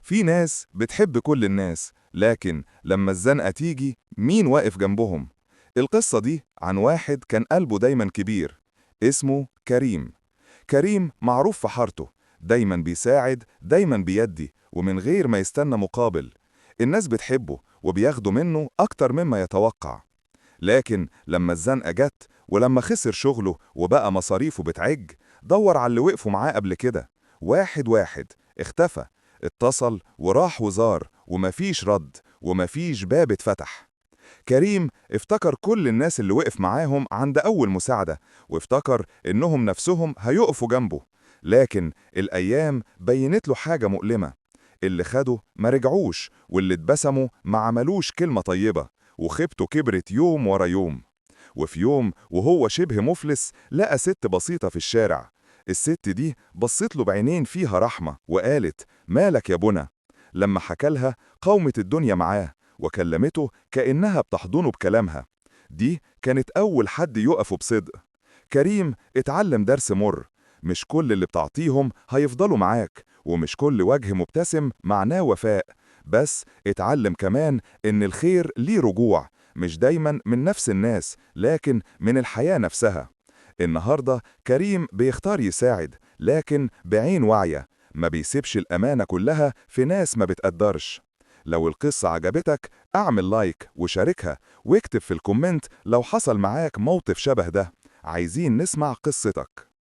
في ناس بتحب كل الناس، لكن لما الزنقة تيجي مين واقف جنبهم؟ القصة دي عن واحد كان قلبه دايما كبير، اسمه كريم. كريم معروف في حارته، دايما بيساعد، دايما بيدي، ومن غير ما يستنى مقابل. الناس بتحبه وبياخدوا منه أكتر مما يتوقع. لكن لما الزنقة جت ولما خسر شغله وبقى مصاريفه بتعج، دور على اللي وقفوا معاه قبل كده. واحد واحد اختفى، اتصل وراح وزار، ومفيش رد ومفيش باب اتفتح. كريم افتكر كل الناس اللي وقف معاهم عند أول مساعدة، وافتكر إنهم نفسهم هيقفوا جنبه. لكن الأيام بينت له حاجة مؤلمة: اللي خدوا ما رجعوش، واللي اتبسموا ما عملوش كلمة طيبة، وخيبته كبرت يوم ورا يوم. وفي يوم وهو شبه مفلس لقى ست بسيطة في الشارع. الست دي بصت له بعينين فيها رحمة وقالت: مالك يا بنا؟ لما حكالها قومت الدنيا معاه وكلمته كأنها بتحضنه بكلامها. دي كانت أول حد يقفه بصدق. كريم اتعلم درس مر: مش كل اللي بتعطيهم هيفضلوا معاك، ومش كل وجه مبتسم معناه وفاء. بس اتعلم كمان إن الخير ليه رجوع، مش دايما من نفس الناس، لكن من الحياة نفسها. النهاردة كريم بيختار يساعد، لكن بعين واعية، ما بيسيبش الأمانة كلها في ناس ما بتقدرش. لو القصة عجبتك اعمل لايك وشاركها، واكتب في الكومنت لو حصل معاك موقف شبه ده. عايزين نسمع قصتك.